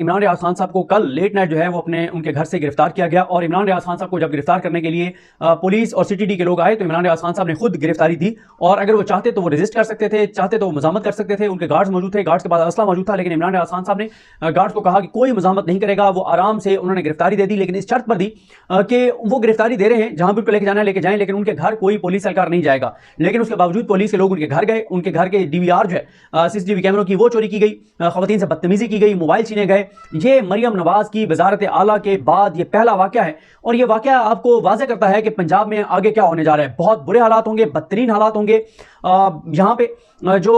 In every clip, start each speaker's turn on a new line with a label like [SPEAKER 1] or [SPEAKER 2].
[SPEAKER 1] इमरान रियाज खान साहब को कल लेट नाइट जो है वो अपने उनके घर से गिरफ्तार किया गया और इमरान रियाज खान साहब को जब गिरफ्तार करने के लिए पुलिस और सीटीडी के लोग आए तो इमरान रियाज खान साहब ने खुद गिरफ्तारी दी और अगर वो चाहते तो वो रेजिस्ट कर सकते थे, चाहते तो वो मजामत कर सकते थे। उनके गार्ड्स मौजूद थे, गार्ड्स के पास असला मौजूद था, लेकिन इमरान रियाज खान साहब ने गार्ड्स को कहा कि कोई मजामत नहीं करेगा। वो आराम से उन्होंने गिरफ्तारी दे दी, लेकिन इस शर्त पर दी कि वो गिरफ्तारी दे रहे हैं, जहां भी उनको लेके जाना है लेके जाएं, लेकिन उनके घर कोई पुलिस एहलकार नहीं जाएगा। लेकिन उसके बावजूद पुलिस के लोग उनके घर गए, उनके घर के डीवीआर जो है सीसीटीवी कैमरों की वो चोरी की गई, खवातीन से बदतमीजी की गई, मोबाइल छीने गए। ये मरियम नवाज की वजारत आला के बाद ये पहला वाकया है और ये वाकया आपको वाज़ेह करता है कि पंजाब में आगे क्या होने जा रहा है। बहुत बुरे हालात होंगे, बदतरीन हालात होंगे। यहाँ पे जो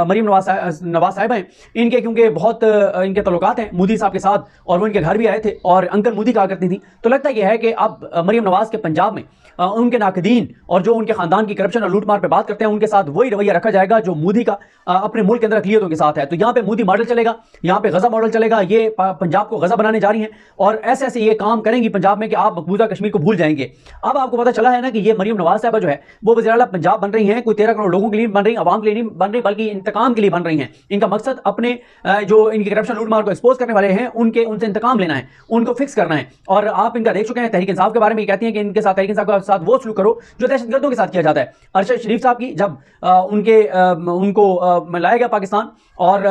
[SPEAKER 1] मरियम नवाज साहिबा हैं, इनके क्योंकि बहुत इनके तल्लुकात हैं मोदी साहब के साथ और वो इनके घर भी आए थे और अंकल मोदी कहा करती थी। तो लगता यह है कि अब मरियम नवाज के पंजाब में उनके नाकदीन और जो उनके खानदान की करप्शन और लूटमार पे बात करते हैं उनके साथ वही रवैया रखा जाएगा जो मोदी का अपने मुल्क के अंदर अक़लियतों के साथ है। तो यहाँ पे मोदी मॉडल चलेगा, यहाँ पे गज़ा मॉडल चलेगा। ये पंजाब को गज़ा बनाने जा रही हैं और ऐसे ऐसे ये काम करेंगी पंजाब में कि आप मकबूजा कश्मीर को भूल जाएंगे। अब आपको पता चला है ना कि ये मरियम नवाज साहिबा जो है वो वज़ीर आला पंजाब बन रही हैं, कोई 13 करोड़ लोगों के लिए बन रही, आवाम के लिए नहीं बन रही, बल्कि इंतकाम के लिए बन रही हैं। इनका मकसद अपने जो इनकी करप्शन लूटमार को एक्सपोज करने वाले हैं उनसे इंतकाम लेना है, उनको फिक्स करना है। और आप इनका देख चुके हैं, तहरीक इंसाफ के बारे में कहती हैं कि इनके साथ, तहरीक इंसाफ के साथ वो सलूक करो जो दहशतगर्दों के साथ किया जाता है। अरशद शरीफ साहब की जब उनको लाया गया पाकिस्तान और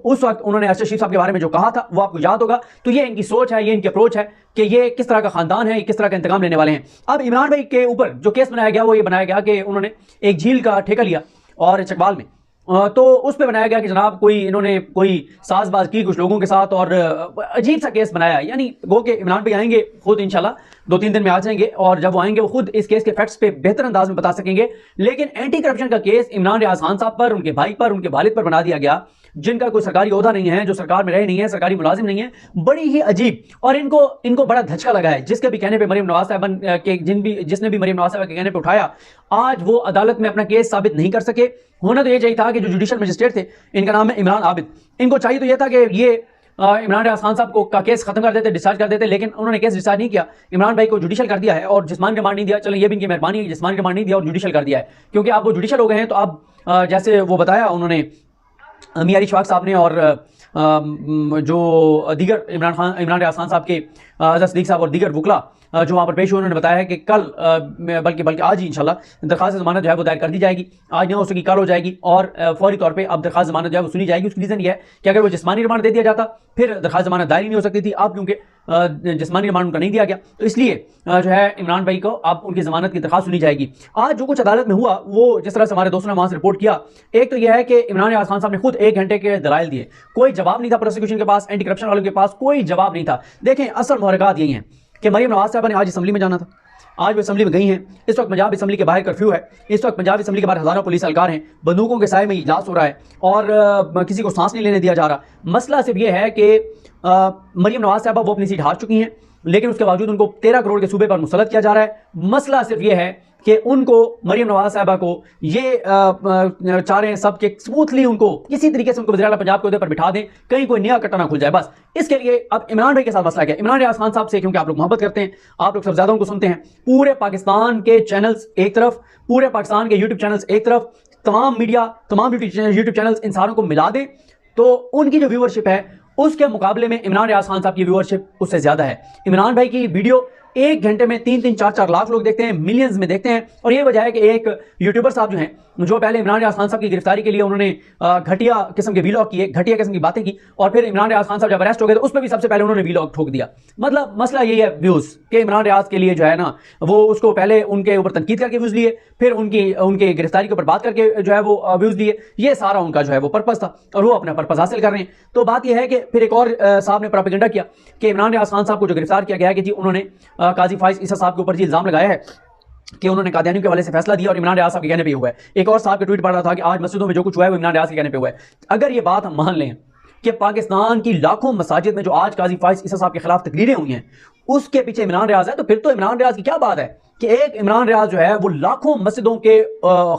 [SPEAKER 1] उस वक्त उन्होंने अरशद शरीफ साहब के बारे में जो कहा था वो आपको याद होगा। तो ये इनकी सोच है, ये इनकी अप्रोच है कि ये किस तरह का खानदान है, किस तरह का इंतकाम लेने वाले हैं। अब इमरान भाई के ऊपर जो केस बनाया गया वो ये बनाया गया कि उन्होंने एक झील का ठेका लिया और चकवाल में, तो उस पर बनाया गया कि जनाब इन्होंने कोई साजबाज की कुछ लोगों के साथ और अजीब सा केस बनाया। यानी गो के इमरान भाई आएंगे खुद, इंशाल्लाह 2-3 दिन में आ जाएंगे और जब वो आएंगे वो खुद इस केस के फैक्ट्स पे बेहतर अंदाज में बता सकेंगे। लेकिन एंटी करप्शन का केस इमरान रियाज खान साहब पर, उनके भाई पर, उनके वालिद पर बना दिया गया, जिनका कोई सरकारी ओहदा नहीं है, जो सरकार में रहे नहीं है, सरकारी मुलाजिम नहीं है। बड़ी ही अजीब और इनको बड़ा धचका लगा है। जिसके भी कहने पे मरियम नवाज साहिबा के जिसने भी मरियम नवाज साहिबा के कहने पे उठाया, आज वो अदालत में अपना केस साबित नहीं कर सके। होना तो ये चाहिए था कि जो जुडिशियल मजिस्ट्रेट थे, इनका नाम है इमरान आबिद, इनको चाहिए तो ये था कि ये इमरान रियाज खान साहब का केस खत्म कर देते, डिस्चार्ज कर देते, लेकिन उन्होंने केस डिस्चार्ज नहीं किया। इमरान भाई को जुडिशियल कर दिया है और जिस्मानी रिमांड नहीं दिया। चलो ये भी इनकी मेहरबानी है, जिस्मानी रिमांड नहीं दिया और जुडिशियल कर दिया है, क्योंकि आप वो जुडिशियल हो गए हैं। तो अब जैसे वो बताया उन्होंने मियां इशफाक साहब ने और जो दीगर इमरान रियाज खान साहब के अजहर सिद्दीक साहब और दीगर वकला जो वहाँ पर पेश हुए, उन्होंने बताया है कि कल बल्कि आज ही इंशाल्लाह दरखास्त जमानत जो है वो दायर कर दी जाएगी। आज नहीं हो सकी कल हो जाएगी और फौरी तौर पे अब दरखास्त जमानत जो है वो सुनी जाएगी। उसकी रीज़न ये है कि अगर वो जिस्मानी रिमांड दे दिया जाता फिर दरखास्त जमानत दायर ही नहीं हो सकती थी। अब क्योंकि जिस्मानी रिमांड उनका नहीं दिया गया तो इसलिए जो है इमरान भाई को अब उनकी जमानत की दरखास्त सुनी जाएगी। आज जो कुछ अदालत में हुआ वो जिस तरह से हमारे दोस्तों ने वहाँ से रिपोर्ट किया, एक तो यह है कि इमरान रियाज खान साहब ने खुद 1 घंटे के दलाइल दिए, कोई जवाब नहीं था प्रोसिक्यूशन के पास, एंटी करप्शन वालों के पास कोई जवाब नहीं था। देखें असल मुहरकात यही है कि मरियम नवाज साहिबा ने आज असम्बली में जाना था, आज वो असम्बली में गई हैं। इस वक्त पंजाब असम्बली के बाहर कर्फ्यू है, इस वक्त पंजाब असम्बली के बाहर हज़ारों पुलिस एहलकार हैं, बंदूकों के साए में इजलास हो रहा है और किसी को सांस नहीं लेने दिया जा रहा। मसला सिर्फ ये है कि मरियम नवाज साहिबा वो अपनी सीट हार चुकी हैं, लेकिन उसके बावजूद उनको 13 करोड़ के सूबे पर मुसल्लत किया जा रहा है। मसला सिर्फ ये है कि उनको मरियम नवाज साहिबा को ये चाह रहे हैं सब के स्मूथली उनको किसी तरीके से उनको वज़ीर आला पंजाब के उहदे पर बिठा दें, कहीं कोई नया कट्टा ना खुल जाए। बस इसके लिए अब इमरान भाई के साथ मसला क्या है। इमरान रियाज खान साहब से क्योंकि आप लोग मोहब्बत करते हैं, आप लोग सबसे ज़्यादा उनको सुनते हैं, पूरे पाकिस्तान के चैनल्स एक तरफ, पूरे पाकिस्तान के यूट्यूब चैनल्स एक तरफ, तमाम मीडिया, तमाम यूट्यूब चैनल्स, इन सारों को मिला दें तो उनकी जो व्यूअरशिप है उसके मुकाबले में इमरान रियाज खान साहब की व्यूअरशिप उससे ज्यादा है। इमरान भाई की वीडियो 1 घंटे में 3-3, 4-4 लाख लोग देखते हैं, मिलियंस में देखते हैं। और ये वजह है कि एक यूट्यूबर साहब जो हैं, जो पहले इमरान रियाज खान साहब की गिरफ्तारी के लिए उन्होंने घटिया किस्म के वीलॉग किए, घटिया किस्म की बातें की, और फिर इमरान रियाज खान साहब जब अरेस्ट हो गए तो उस पर भी सबसे पहले उन्होंने वीलॉग ठोक दिया। मतलब मसला यही है व्यूज के इमरान रियाज के लिए जो है ना, वो उसको पहले उनके ऊपर तनकीद करके व्यूज लिए, फिर उनके गिरफ्तारी के ऊपर बात करके जो है वो व्यूज लिए। ये सारा उनका जो है वो पर्पस था और वो अपना पर्पस हासिल कर रहे हैं। तो बात यह है कि फिर एक और साहब ने प्रोपेगेंडा किया कि इमरान रियाज खान साहब को जो गिरफ्तार किया गया है कि जी उन्होंने काजी फाइज ईसा साहब के ऊपर जी इल्जाम लगाया है कि उन्होंने कादियानियों के हवाले से फैसला दिया और इमरान रियाज साहब के कहने पे हुआ है। एक और साहब के ट्वीट पढ़ रहा था कि आज मस्जिदों में जो कुछ हुआ है वो इमरान रियाज के कहने पे हुआ है। अगर ये बात हम मान लें कि पाकिस्तान की लाखों मसाजिद में जो आज काजी फाइज ईसा साहब के खिलाफ तकरीरें हुई हैं उसके पीछे इमरान रियाज है, तो फिर तो इमरान रियाज की क्या बात है कि एक इमरान रियाज जो है वो लाखों मस्जिदों के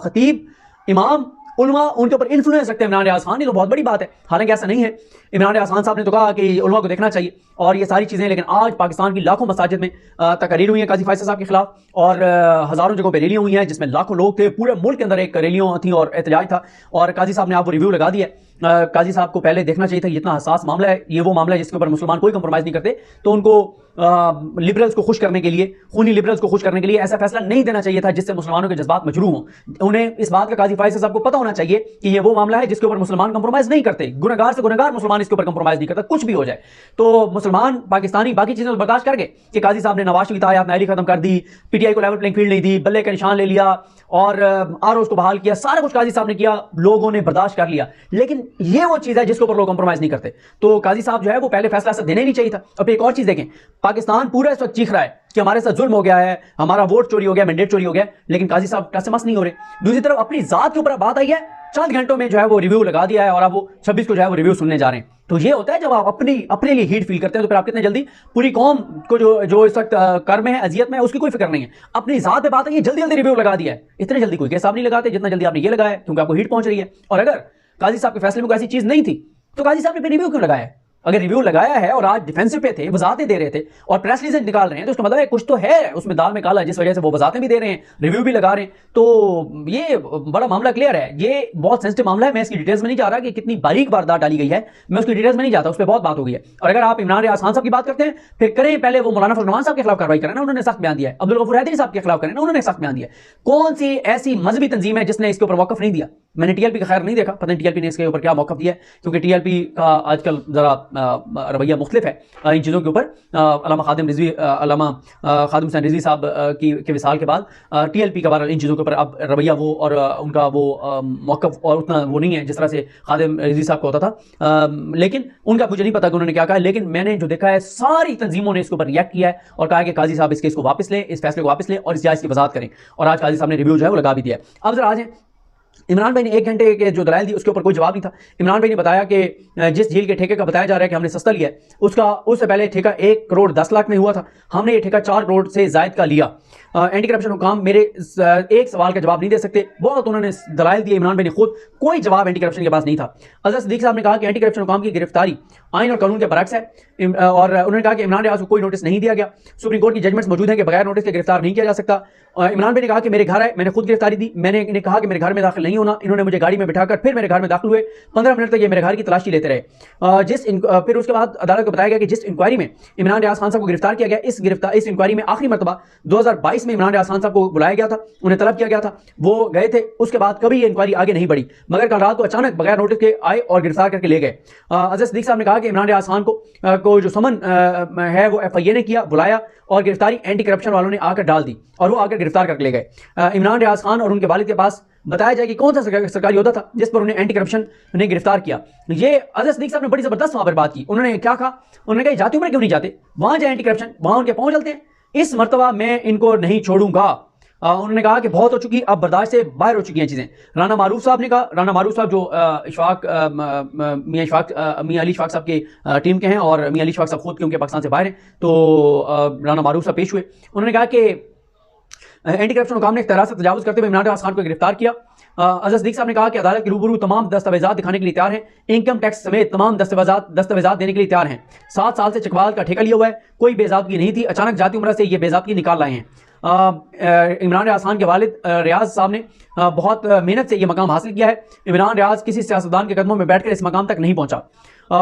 [SPEAKER 1] खतीब, इमाम, उलमा, उनके ऊपर इन्फ्लुएंस रखते हैं इमरान रियाज खान। ये तो बहुत बड़ी बात है। हालांकि ऐसा नहीं है, इमरान रियाज खान साहब ने तो कहा कि उलमा को देखना चाहिए और ये सारी चीज़ें, लेकिन आज पाकिस्तान की लाखों मसाजिद में तकरीर हुई है काजी फाइज साहब के खिलाफ और हज़ारों जगहों पर रैलियाँ हुई हैं जिसमें लाखों लोग थे। पूरे मुल्क के अंदर एक रैलियाँ थी और एहतजाज था और काजी साहब ने आप वो रिव्यू लगा दिया काजी साहब को पहले देखना चाहिए था, इतना हसास मामला है, ये वो मामला है जिसके ऊपर मुसलमान कोई कंप्रोमाइज़ नहीं करते, तो उनको लिबरल्स को खुश करने के लिए, खूनी लिबरल्स को खुश करने के लिए ऐसा फैसला नहीं देना चाहिए था जिससे मुसलमानों के जज्बात मजरूह हों। उन्हें इस बात का काजी फैसल साहब को पता होना चाहिए कि ये वो मामला है जिसके ऊपर मुसलमान कंप्रोमाइज़ नहीं करते, गुनहगार से गुनहगार मुसलमान इसके ऊपर कंप्रोमाइज़ नहीं करता, कुछ भी हो जाए। तो मुसलमान पाकिस्तानी बाकी चीज़ें बर्दाश्त कर गए कि काजी साहब ने नवाज शरीफ आयात नायरी खत्म कर दी, पीटीआई को लेवल प्लेइंग फील्ड नहीं दी, बल्ले का निशान ले लिया और आरओज़ को बहाल किया, सारा कुछ काजी साहब ने किया, लोगों ने बर्दाश्त कर लिया। लेकिन ये वो चीज़ है जिसके ऊपर लोग कंप्रोमाइज़ नहीं करते। तो काजी साहब जो है वो पहले फैसला ऐसा देना ही नहीं चाहिए था। अब एक और चीज़ देखें, पाकिस्तान पूरा इस वक्त चीख रहा है कि हमारे साथ जुल्म हो गया है, हमारा वोट चोरी हो गया, मैंडेट चोरी हो गया, लेकिन काजी साहब टस से मस नहीं हो रहे। दूसरी तरफ अपनी जात के ऊपर बात आई है, चंद घंटों में जो है वो रिव्यू लगा दिया है और अब वो 26 को जो है वो रिव्यू सुनने जा रहे हैं। तो ये होता है जब आप अपने लिए हीट फील करते हैं तो फिर आप कितने जल्दी पूरी कौम को जो इस वक्त कर में है, अजियत में है, उसकी कोई फिक्र नहीं है। अपनी जात पे बात है, ये जल्दी जल्दी रिव्यू लगा दिया है। इतने जल्दी कोई केस आप नहीं लगाते जितना जल्दी आपने ये लगाया, क्योंकि आपको हीट पहुंच रही है। और अगर काजी साहब के फैसले में कोई ऐसी चीज नहीं थी तो काजी साहब ने रिव्यू क्यों लगाया है? अगर रिव्यू लगाया है और आज डिफेंसिव पे थे, वजातें दे रहे थे और प्रेस रिलीज निकाल रहे हैं, तो उसका मतलब है कुछ तो है उसमें दाल में काला, जिस वजह से वो वजातें भी दे रहे हैं, रिव्यू भी लगा रहे हैं। तो ये बड़ा मामला क्लियर है, ये बहुत सेंसिटिव मामला है। मैं इसकी डिटेल्स में नहीं जा रहा कि कितनी बारीक वारदात डाली गई है, मैं उसकी डिटेल्स में नहीं जाता, उस पर बहुत बात हो गई है। और अगर आप इमरान रियाज खान साहब की बात करते हैं, फिर करें पहले वो मौलाना फजल रहमान साहब के खिलाफ कार्रवाई करें ना, उन्होंने सख्त बयान दिया है। अब्दुल गफूर हैदरी साहब के खिलाफ करें ना, उन्होंने सख्त बयान दिया है। कौन सी ऐसी मजहबी तंजीम है जिसने इसके ऊपर मौकफ नहीं दिया? मैंने टीएलपी का खैर नहीं देखा, पता नहीं टीएलपी ने इसके ऊपर क्या मौकफ दिया है, क्योंकि टीएलपी का आजकल जरा रवैया मुख्तलिफ है इन चीज़ों के ऊपर। अल्लामा खादिम रिजवी साहब के विसाल के बाद टीएलपी का इन चीज़ों के ऊपर अब रवैया वो और उनका वो मौकफ और उतना वो नहीं है जिस तरह से खादिम रिजवी साहब को होता था। लेकिन उनका मुझे नहीं पता कि उन्होंने क्या कहा, लेकिन मैंने जो देखा है सारी तंजीमों ने इसके ऊपर रिएक्ट किया है और कहा है कि काजी साहब इस केस को वापस लें, इस फैसले को वापस लें और इस जायज़ की वजाहत करें। और आज काजी साहब ने रिव्यू जो है वो लगा भी दिया है। अब जरा आज इमरान भाई ने 1 घंटे के जो दलाइल दी उसके ऊपर कोई जवाब नहीं था। इमरान भाई ने बताया कि जिस झील के ठेके का बताया जा रहा है कि हमने सस्ता लिया है, उससे पहले ठेका 1 करोड़ 10 लाख में हुआ था, हमने ये ठेका 4 करोड़ से जायद का लिया। एंटी करप्शन हुकाम मेरे एक सवाल का जवाब नहीं दे सकते, बहुत उन्होंने दलाइल दिए। इमरान भाई ने खुद कोई जवाब एंटी करप्शन के पास नहीं था। अजहर सिद्दीक साहब ने कहा कि एंटी करप्शन हुकाम की गिरफ्तारी आइन और कानून के बरक्स है, और उन्होंने कहा कि इमरान रियाज को कोई नोटिस नहीं दिया गया, सुप्रीम कोर्ट की जजमेंट्स मौजूद है कि बगैर नोटिस के गिरफ्तार नहीं किया जा सकता। इमरान भाई ने कहा कि मेरे घर आए, मैंने खुद गिरफ्तारी दी, मैंने इन्हें कहा कि मेरे घर में दाखिल नहीं होना, इन्होंने मुझे गाड़ी में बिठाकर फिर मेरे घर में दाखिल हुए, 15 मिनट तक ये मेरे घर की तलाशी लेते रहे। फिर उसके बाद अदालत को बताया गया कि जिस इंक्वायरी में इमरान रियाज खान साहब को गिरफ्तार किया गया, इस इंक्वायरी में आखिरी मरतबा 2022 में इमरान रियाज खान साहब को बुलाया गया था, उन्हें तलब किया गया था, वो गए थे, उसके बाद कभी ये इंक्वायरी आगे नहीं बढ़ी, मगर कल रात को अचानक बगैर नोटिस के आए और गिरफ्तार करके ले गए। अजहर सिद्दीक साहब ने कहा कि इमरान रियाज खान को जो समन है वो FIA ने किया, बुलाया और गिरफ्तारी एंटी करप्शन वालों ने आकर डाल दी और वो आकर गिरफ्तार करके ले गए। इमरान रियाज खान और उनके वालिद के पास बताया जाए कि कौन सा सरकारी ओहदा था जिस पर उन्हें एंटी करप्शन ने गिरफ्तार किया। ये अजहर सिद्दीक साहब ने बड़ी जबरदस्त वहां पर बात की। उन्होंने क्या कहा? उन्होंने कहा जाती उम्र क्यों नहीं जाते, वहां जाए एंटी करप्शन, वहां उनके पहुंच चलते हैं, इस मरतबा मैं इनको नहीं छोड़ूंगा। उन्होंने कहा कि बहुत हो चुकी, अब बर्दाश्त से बाहर हो चुकी हैं चीज़ें। राना मारूफ साहब ने कहा, राना मारूफ साहब जो मियां अली इशफाक साहब के टीम के हैं और मियां अली इशफाक साहब खुद क्योंकि पाकिस्तान से बाहर हैं, तो राना मारूफ साहब पेश हुए। उन्होंने कहा कि एंटी करप्शन हुकाम ने इख्तियार से तजावुज़ करते हुए इमरान रियाज खान को गिरफ्तार किया। अजहर सिद्दीक साहब ने कहा कि अदालत के रूबरू तमाम दस्तावेजात दिखाने के लिए तैयार हैं, इनकम टैक्स समेत तमाम दस्तावेजात देने के लिए तैयार हैं। 7 साल से चकवाल का ठेका लिया हुआ है, कोई बेज़ाबतगी नहीं थी, अचानक जाती उम्र से ये बेज़ाबतगी निकाल लाए हैं। इमरान रियाज खान के वालिद रियाज साहब ने बहुत मेहनत से ये मकाम हासिल किया है। इमरान रियाज किसी सियासतदान के कदमों में बैठकर इस मकाम तक नहीं पहुंचा।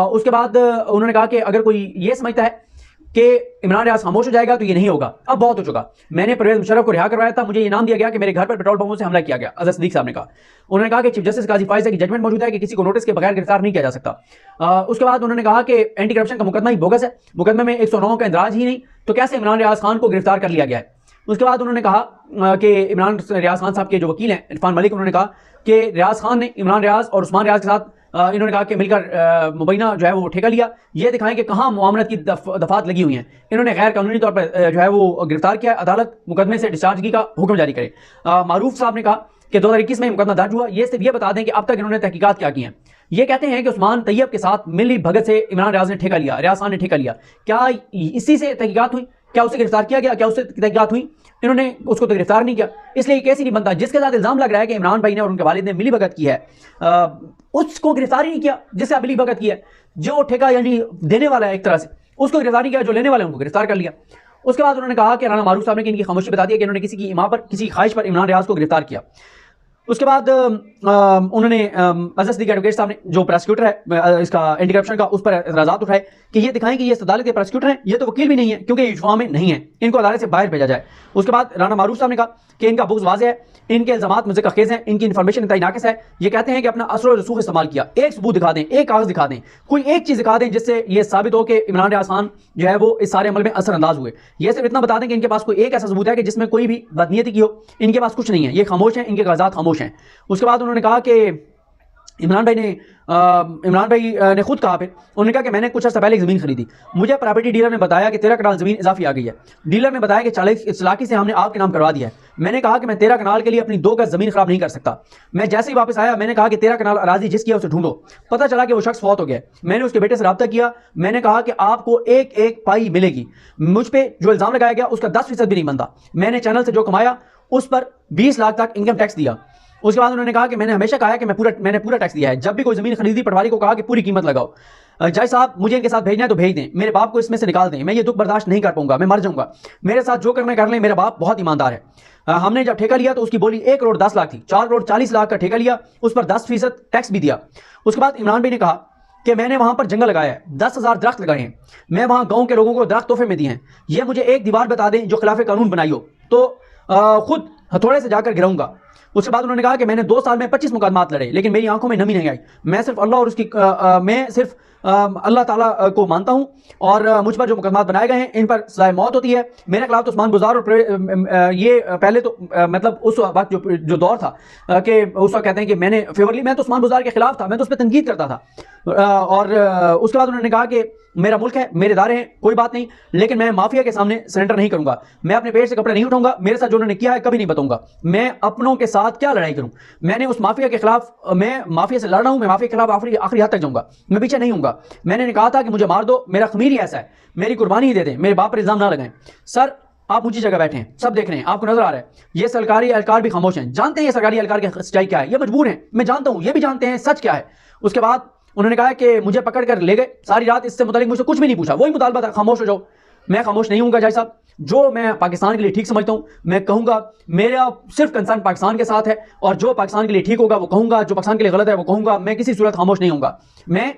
[SPEAKER 1] उसके बाद उन्होंने कहा कि अगर कोई ये समझता है कि इमरान रियाज खामोश हो जाएगा तो ये नहीं होगा, अब बहुत हो चुका। मैंने परवेज मुशर्रफ को रिहा करवाया था, मुझे इनाम दिया गया कि मेरे घर पर पेट्रोल पंपों से हमला किया गया। अजहर सिद्दीक साहब ने कहा। उन्होंने कहा कि चीफ जस्टिस काजी फाइज़ की जजमेंट मौजूद है कि किसी को नोटिस के बगैर गिरफ्तार नहीं किया जा सकता। उसके बाद उन्होंने कहा कि एंटी करप्शन का मुकदमा ही बोगस है, मुकदमे में 109 का इंदराज ही नहीं, तो कैसे इमरान रियाज खान को गिरफ्तार कर लिया गया है। उसके बाद उन्होंने कहा कि इमरान रियाज खान साहब के जो वकील हैं इरफान मलिक, उन्होंने कहा कि रियाज खान ने इमरान रियाज और उस्मान रियाज के साथ इन्होंने कहा कि मिलकर मुबैना जो है वो ठेका लिया, ये दिखाएं कि कहाँ मुआमलत की दफात लगी हुई हैं। इन्होंने गैर कानूनी तौर पर जो है वो गिरफ्तार किया, अदालत मुकदमे से डिस्चार्जगी का हुक्म जारी करे। मारूफ साहब ने कहा कि 2021 में मुकदमा दर्ज हुआ। ये सिर्फ ये बता दें कि अब तक इन्होंने तहकीकात क्या की हैं। ये कहते हैं कि उस्मान तैयब के साथ मिली भगत से इमरान रियाज ने ठेका लिया, रियाज खान ने ठेका लिया। क्या इसी से तहकीकात हुई? क्या उसे गिरफ्तार किया गया? क्या उससे तहकीकात हुई? इन्होंने उसको तो गिरफ्तार नहीं किया, इसलिए केस ही नहीं बनता। जिसके साथ इल्जाम लग रहा है कि इमरान भाई ने और उनके वालिद ने मिली भगत की है, उसको गिरफ्तार ही नहीं किया जिससे आप मिली भगत की है। जो ठेका यानी देने वाला है एक तरह से, उसको गिरफ्तार नहीं किया, जो लेने वाले उनको गिरफ्तार कर लिया। उसके बाद उन्होंने कहा कि राना मारूफ साहब ने कि इनकी खामोशी बता दी कि इन्होंने किसी की ख्वाहिश पर इमरान रियाज को गिरफ्तार किया। उसके बाद उन्होंने अजहर सिद्दीकी एडवोकेट साहब ने, जो प्रोसिक्यूटर है इसका एंटी करप्शन का, उस पर एतराज़ात उठाए कि ये दिखाएं कि ये अदालत के प्रोसिक्यूटर हैं, ये तो वकील भी नहीं है क्योंकि युवा में नहीं है, इनको अदालत से बाहर भेजा जाए। उसके बाद राना मारूफ साहब ने कहा कि इनका बुग़्ज़ वाज़ेह है, इनके इल्ज़ामात मुझसे खेज़ हैं, इनकी इन्फॉर्मेशन इंतहाई नाक़िस है। ये कहते हैं कि अपना असर और रसूख इस्तेमाल किया, एक सबूत दिखा दें, एक कागज़ दिखा दें, कोई एक चीज़ दिखा दें जिससे ये साबित हो कि इमरान रियाज खान जो है वो इस सारे अमल में असरअंदाज हुए। ये सिर्फ इतना बता दें कि इनके पास कोई एक ऐसा सबूत है कि जिसमें कोई भी बदनीयती की हो, इनके पास कुछ नहीं है, ये खामोश हैं, इनके कागजात खामोश हैं। उसके बाद उन्होंने कहा कि इमरान भाई ने खुद कहा, फिर उन्होंने कहा कि मैंने कुछ अर्सा पहले एक ज़मीन खरीदी, मुझे प्रॉपर्टी डीलर ने बताया कि 13 कनाल ज़मीन इजाफी आ गई है। डीलर ने बताया कि चालाकी से हमने आपके नाम करवा दिया है। मैंने कहा कि मैं 13 कनाल के लिए अपनी 2 गज ज़मीन खराब नहीं कर सकता। मैं जैसे ही वापस आया मैंने कहा कि 13 कनाल अराजी जिसकी है उसे ढूंढो। पता चला कि वो शख्स फौत हो गया। मैंने उसके बेटे से रब्ता किया, मैंने कहा कि आपको एक एक पाई मिलेगी। मुझ पर जो इल्ज़ाम लगाया गया उसका 10% भी नहीं बनता। मैंने चैनल से जो कमाया उस पर 20 लाख तक इनकम टैक्स दिया। उसके बाद उन्होंने कहा कि मैंने हमेशा कहा है कि मैंने पूरा टैक्स दिया है। जब भी कोई ज़मीन खरीदी पटवारी को कहा कि पूरी कीमत लगाओ। जय साहब मुझे इनके साथ भेजना है तो भेज दें, मेरे बाप को इसमें से निकाल दें, मैं ये दुख बर्दाश्त नहीं कर पाऊंगा, मैं मर जाऊंगा। मेरे साथ जो करना कर लें, मेरा बाप बहुत ईमानदार है। हमने जब ठेका लिया तो उसकी बोली 1 करोड़ 10 लाख थी, 4 करोड़ 40 लाख का ठेका लिया, उस पर 10% टैक्स भी दिया। उसके बाद इमरान भाई ने कहा कि मैंने वहां पर जंगल लगाया है, 10,000 दरख्त लगाए हैं, मैं वहां गांव के लोगों को दरख्त तोहफे में दिए हैं। ये मुझे एक दीवार बता दें जो खिलाफ कानून बनाई हो तो खुद हथौड़े से जाकर गिराऊंगा। उसके बाद उन्होंने कहा कि मैंने 2 साल में 25 मुकदमात लड़े लेकिन मेरी आंखों में नमी नहीं आई। मैं सिर्फ अल्लाह और उसकी मैं सिर्फ अल्लाह ताला को मानता हूं और मुझ पर जो मुकदमात बनाए गए हैं इन पर सजाए मौत होती है। मेरे खिलाफ तो उस्मान बुज़ार और ये पहले तो मतलब उस वक्त जो दौर था कि उस वक्त कहते हैं कि मैं तो उस्मान बुज़ार के खिलाफ था, मैं तो उस पर तनकीद करता था। और उसके बाद उन्होंने कहा कि मेरा मुल्क है, मेरे इदारे हैं, कोई बात नहीं, लेकिन मैं माफिया के सामने सरेंडर नहीं करूंगा, मैं अपने पेट से कपड़े नहीं उठाऊंगा, मेरे साथ जो उन्होंने किया है कभी नहीं बताऊंगा, मैं अपनों के साथ क्या लड़ाई करूं। मैंने उस माफिया के खिलाफ, मैं माफिया से लड़ रहा हूं, मैं माफिया के खिलाफ आखिरी हद तक जाऊंगा, मैं पीछे नहीं हूंगा। मैंने कहा था कि मुझे मार दो, मेरा खमीर ही ऐसा है, मेरी कुर्बानी ही दे दें, मेरे बाप पर इल्जाम ना लगाएं। सर आप ऊंची जगह बैठे हैं, सब देख रहे हैं, आपको नजर आ रहा है, ये सरकारी एहलकार भी खामोश हैं, जानते हैं ये सरकारी एहलकार की सच्चाई क्या है, ये मजबूर हैं, मैं जानता हूं, ये भी जानते हैं सच क्या है। उसके बाद उन्होंने कहा कि मुझे पकड़ कर ले गए, सारी रात इससे मुतालिक मुझसे कुछ भी नहीं पूछा, वही मुतालबा था खामोश हो जाओ। मैं खामोश नहीं हूंगा। जय साहब जो मैं पाकिस्तान के लिए ठीक समझता हूं मैं कहूंगा, मेरा सिर्फ कंसर्न पाकिस्तान के साथ है और जो पाकिस्तान के लिए ठीक होगा वो कहूंगा, जो पाकिस्तान के लिए गलत है वो कहूंगा, मैं किसी सूरत खामोश नहीं होऊंगा। मैं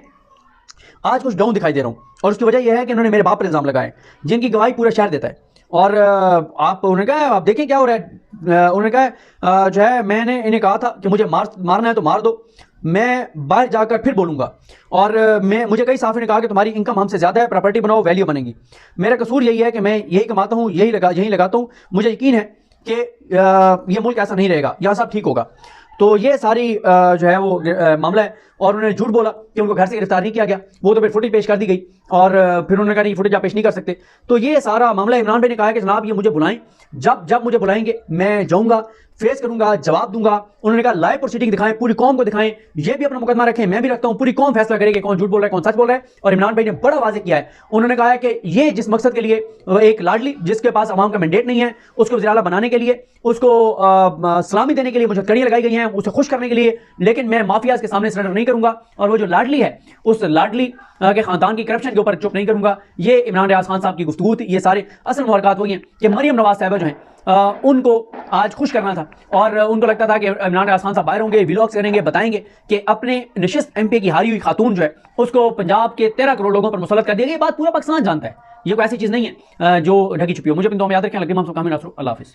[SPEAKER 1] आज कुछ डाउन दिखाई दे रहा हूं और उसकी वजह यह है कि इन्होंने मेरे बाप पर इल्जाम लगाए जिनकी गवाही पूरा शहर देता है। और उन्होंने कहा आप देखें क्या हो रहा है। उन्होंने कहा जो है मैंने इन्हें कहा था कि मुझे मारना है तो मार दो, मैं बाहर जाकर फिर बोलूंगा। और मुझे कई साफी ने कहा कि तुम्हारी इनकम हमसे ज्यादा है, प्रॉपर्टी बनाओ वैल्यू बनेगी। मेरा कसूर यही है कि मैं यही कमाता हूं, यही लगाता हूं, मुझे यकीन है कि ये मुल्क ऐसा नहीं रहेगा, यहाँ सब ठीक होगा। तो ये सारी जो है वो मामला है। और उन्होंने झूठ बोला कि उनको घर से गिरफ्तार नहीं किया गया, वो तो फिर फुटेज पेश कर दी गई और फिर उन्होंने कहा नहीं फुटेज आप पेश नहीं कर सकते। तो ये सारा मामला इमरान भाई ने कहा है कि जनाब ये मुझे बुलाएं, जब मुझे बुलाएंगे मैं जाऊंगा, फेस करूंगा, जवाब दूंगा। उन्होंने कहा लाइव प्रोसीडिंग दिखाएं, पूरी कौम को दिखाएं, ये भी अपना मुकदमा रखें, मैं भी रखता हूं, पूरी कौम फैसला करेगी कौन झूठ बोल रहा है कौन सच बोल रहा है। और इमरान भाई ने बड़ा वाज़ेह किया है, उन्होंने कहा है कि ये जिस मकसद के लिए एक लाडली जिसके पास अवाम का मैंडेट नहीं है उसको वज़ीर आला बनाने के लिए, उसको सलामी देने के लिए मुझे कड़ियाँ लगाई गई हैं, उसे खुश करने के लिए, लेकिन मैं माफियाज के सामने सरेंडर नहीं करूंगा। और वो जो लाडली है उस लाडली के खानदान की करप्शन के ऊपर चुप नहीं करूंगा। ये इमरान रियाज खान साहब की गुफ्तगू थी। ये सारे असल मुबारकात वही हैं कि मरियम नवाज साहिबा जो हैं उनको आज खुश करना था और उनको लगता था कि इमरान रियाज खान साहब बाहर होंगे, व्लॉग्स करेंगे, बताएंगे कि अपने नशिस्त MP की हारी हुई खातून जो है उसको पंजाब के 13 करोड़ लोगों पर मुसल्लत कर दिया गया। ये बात पूरा पाकिस्तान जानता है, ये कोई ऐसी चीज नहीं है जो ढकी छुपी हो। मुझे अपनी दुआ में याद रखें। अल्लाह हाफ़िज़।